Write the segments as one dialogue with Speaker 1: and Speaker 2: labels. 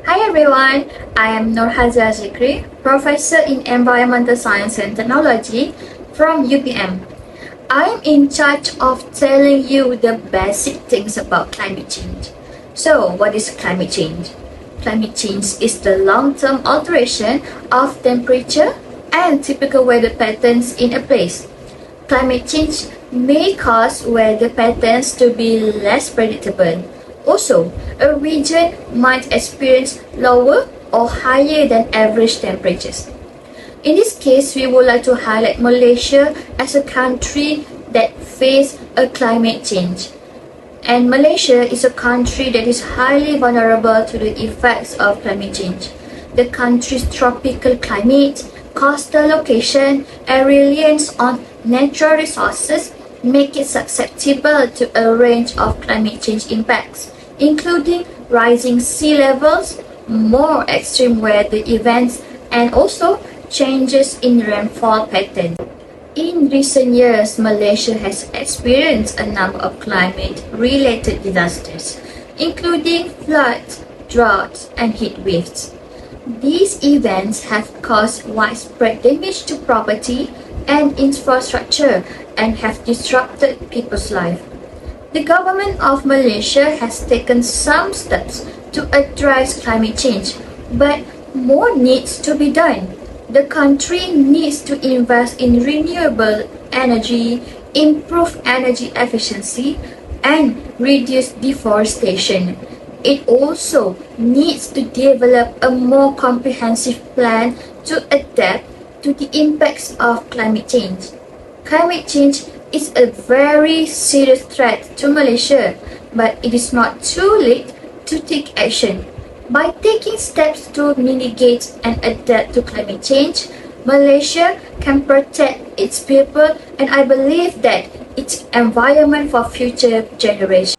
Speaker 1: Hi everyone, I am Nurhazia Zikri, Professor in Environmental Science and Technology from UPM. I am in charge of telling you the basic things about climate change. So, what is climate change? Climate change is the long-term alteration of temperature and typical weather patterns in a place. Climate change may cause weather patterns to be less predictable. Also, a region might experience lower or higher than average temperatures. In this case, we would like to highlight Malaysia as a country that faces a climate change. And Malaysia is a country that is highly vulnerable to the effects of climate change. The country's tropical climate, coastal location, and reliance on natural resources make it susceptible to a range of climate change impacts, including rising sea levels, more extreme weather events, and also changes in rainfall patterns. In recent years, Malaysia has experienced a number of climate-related disasters, including floods, droughts, and heat waves. These events have caused widespread damage to property and infrastructure and have disrupted people's lives. The government of Malaysia has taken some steps to address climate change, but more needs to be done. The country needs to invest in renewable energy, improve energy efficiency, and reduce deforestation. It also needs to develop a more comprehensive plan to adapt to the impacts of climate change. Climate change is a very serious threat to Malaysia, but it is not too late to take action. By taking steps to mitigate and adapt to climate change, Malaysia can protect its people and I believe that its environment for future generations.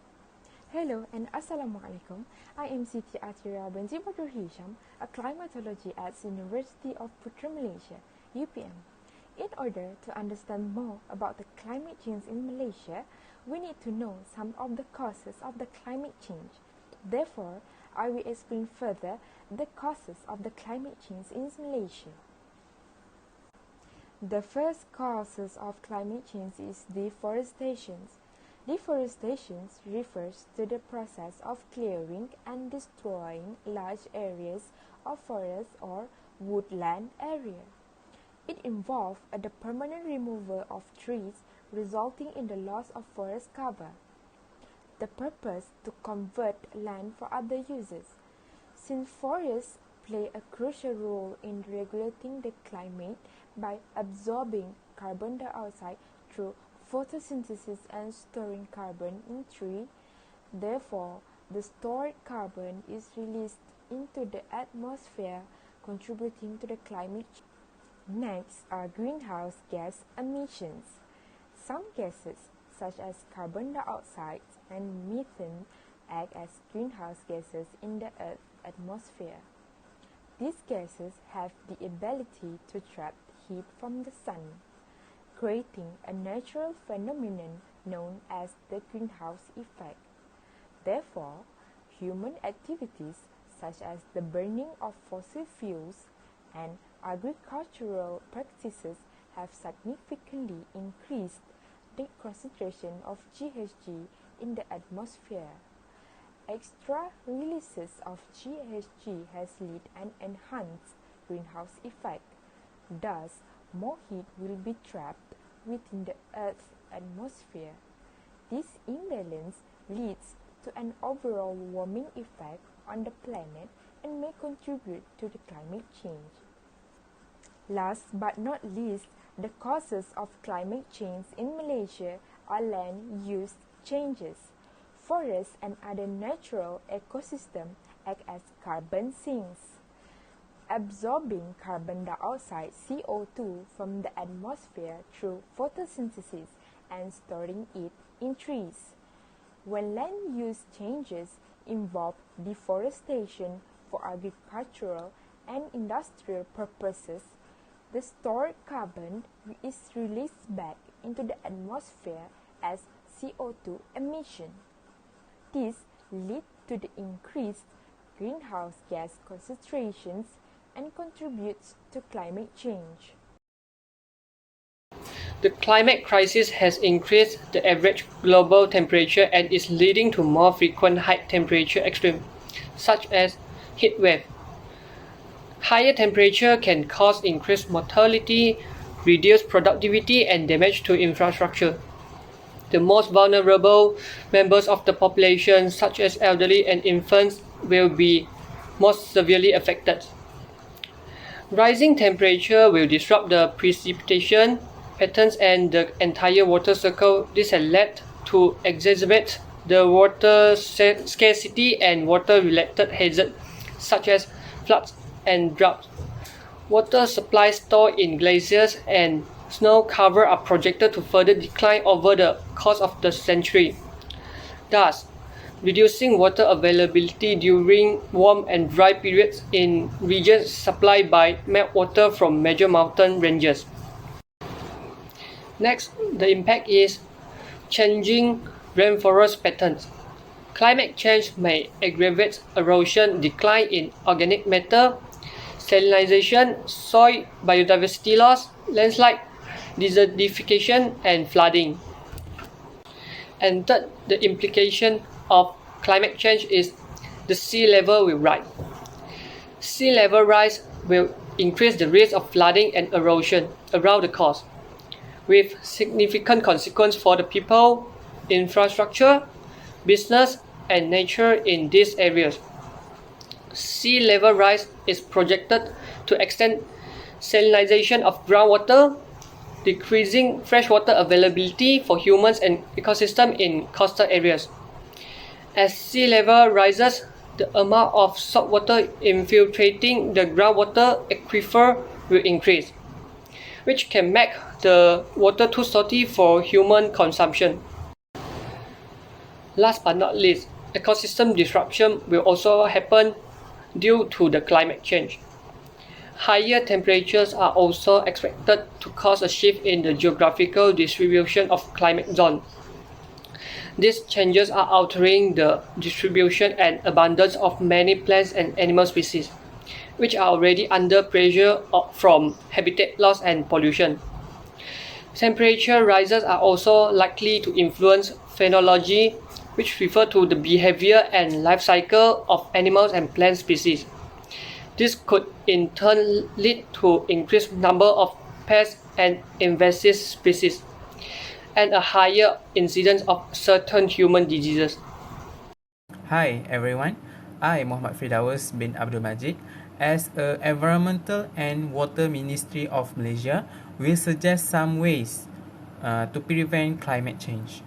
Speaker 2: Hello and Assalamualaikum. I am Siti Atira binti Badrul Hisham, a climatologist at University of Putra Malaysia, UPM. In order to understand more about the climate change in Malaysia, we need to know some of the causes of the climate change. Therefore, I will explain further the causes of the climate change in Malaysia. The first causes of climate change is deforestation. Deforestation refers to the process of clearing and destroying large areas of forest or woodland area. It involves the permanent removal of trees resulting in the loss of forest cover. The purpose to convert land for other uses. Since forests play a crucial role in regulating the climate by absorbing carbon dioxide through photosynthesis and storing carbon in tree, therefore the stored carbon is released into the atmosphere, contributing to the climate change. Next are greenhouse gas emissions. Some gases, such as carbon dioxide and methane, act as greenhouse gases in the Earth's atmosphere. These gases have the ability to trap heat from the sun, creating a natural phenomenon known as the greenhouse effect. Therefore, human activities such as the burning of fossil fuels and agricultural practices have significantly increased the concentration of GHG in the atmosphere. Extra releases of GHG has led an enhanced greenhouse effect. Thus, more heat will be trapped within the Earth's atmosphere. This imbalance leads to an overall warming effect on the planet and may contribute to the climate change. Last but not least, the causes of climate change in Malaysia are land use changes. Forests and other natural ecosystems act as carbon sinks, absorbing carbon dioxide (CO2) from the atmosphere through photosynthesis and storing it in trees. When land use changes involve deforestation for agricultural and industrial purposes, the stored carbon is released back into the atmosphere as CO2 emission. This leads to the increased greenhouse gas concentrations and contributes to climate change.
Speaker 3: The climate crisis has increased the average global temperature and is leading to more frequent high temperature extremes, such as heat wave. Higher temperature can cause increased mortality, reduced productivity, and damage to infrastructure. The most vulnerable members of the population, such as elderly and infants, will be most severely affected. Rising temperature will disrupt the precipitation patterns and the entire water cycle. This has led to exacerbate the water scarcity and water-related hazards such as floods and droughts. Water supplies stored in glaciers and snow cover are projected to further decline over the course of the century. Thus, reducing water availability during warm and dry periods in regions supplied by meltwater from major mountain ranges. Next, the impact is changing rainforest patterns. Climate change may aggravate erosion, decline in organic matter, salinization, soil biodiversity loss, landslide, desertification, and flooding. And third, the implication of climate change is the sea level will rise. Sea level rise will increase the risk of flooding and erosion around the coast, with significant consequences for the people, infrastructure, business, and nature in these areas. Sea level rise is projected to extend salinization of groundwater, decreasing freshwater availability for humans and ecosystem in coastal areas. As sea level rises, the amount of saltwater infiltrating the groundwater aquifer will increase, which can make the water too salty for human consumption. Last but not least, ecosystem disruption will also happen due to the climate change. Higher temperatures are also expected to cause a shift in the geographical distribution of climate zones. These changes are altering the distribution and abundance of many plants and animal species, which are already under pressure from habitat loss and pollution. Temperature rises are also likely to influence phenology, which refer to the behavior and life cycle of animals and plant species. This could in turn lead to increased number of pests and invasive species, and a higher incidence of certain human diseases.
Speaker 4: Hi everyone, I Muhammad Firdaus bin Abdul Majid, as a Environmental and Water Ministry of Malaysia, will suggest some ways to prevent climate change.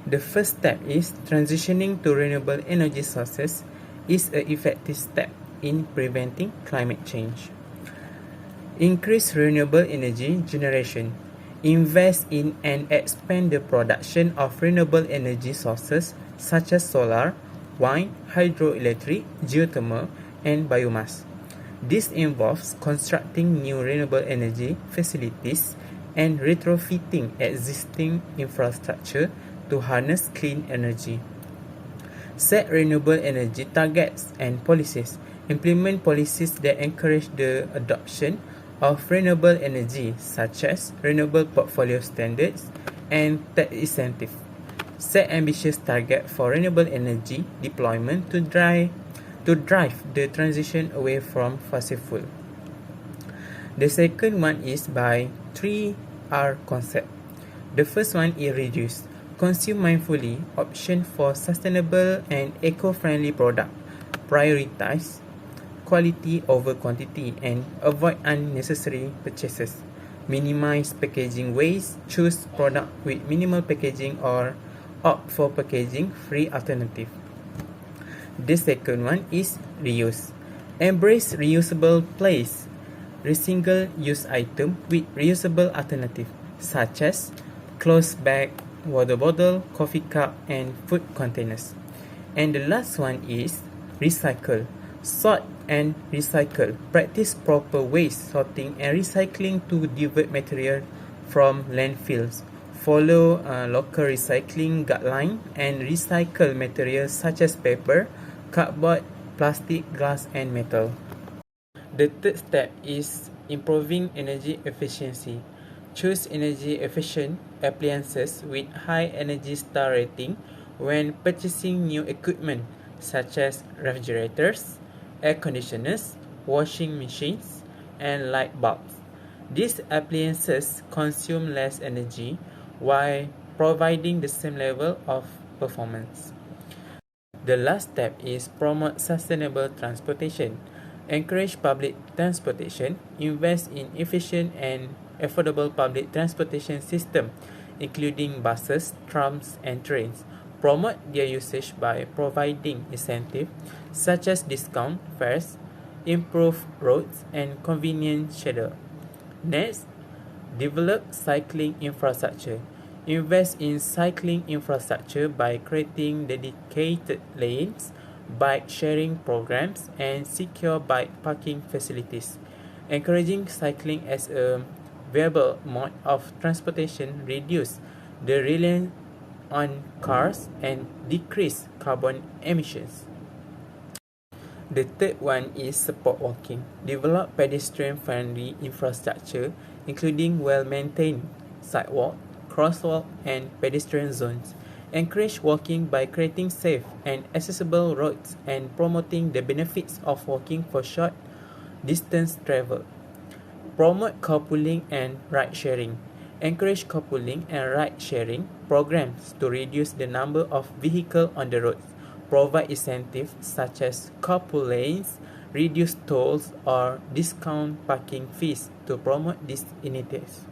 Speaker 4: The first step is transitioning to renewable energy sources is an effective step in preventing climate change. Increase renewable energy generation. Invest in and expand the production of renewable energy sources such as solar, wind, hydroelectric, geothermal, and biomass. This involves constructing new renewable energy facilities and retrofitting existing infrastructure to harness clean energy. Set renewable energy targets and policies. Implement policies that encourage the adoption of renewable energy, such as renewable portfolio standards and tax incentives. Set ambitious targets for renewable energy deployment to drive the transition away from fossil fuel. The second one is by 3R concept. The first one is reduce. Consume mindfully, option for sustainable and eco-friendly product. Prioritize quality over quantity and avoid unnecessary purchases. Minimize packaging waste, choose product with minimal packaging or opt for packaging-free alternative. The second one is reuse. Embrace reusable place. Single-use item with reusable alternative such as cloth bag, water bottle, coffee cup, and food containers. And the last one is recycle. Sort and recycle. Practice proper waste sorting and recycling to divert material from landfills. Follow local recycling guidelines and recycle materials such as paper, cardboard, plastic, glass, and metal. The third step is improving energy efficiency. Choose energy efficient appliances with high Energy Star rating when purchasing new equipment such as refrigerators, air conditioners, washing machines, and light bulbs. These appliances consume less energy while providing the same level of performance. The last step is promote sustainable transportation. Encourage public transportation, invest in efficient and affordable public transportation system, including buses, trams, and trains. Promote their usage by providing incentives such as discount fares, improved roads, and convenient schedule. Next, develop cycling infrastructure. Invest in cycling infrastructure by creating dedicated lanes, bike sharing programs, and secure bike parking facilities. Encouraging cycling as a viable mode of transportation reduce the reliance on cars and decrease carbon emissions. The third one is support walking. Develop pedestrian-friendly infrastructure, including well-maintained sidewalk, crosswalk, and pedestrian zones. Encourage walking by creating safe and accessible roads and promoting the benefits of walking for short distance travel. Promote carpooling and ride-sharing. Encourage carpooling and ride-sharing programs to reduce the number of vehicles on the roads. Provide incentives such as carpool lanes, reduce tolls, or discount parking fees to promote these initiatives.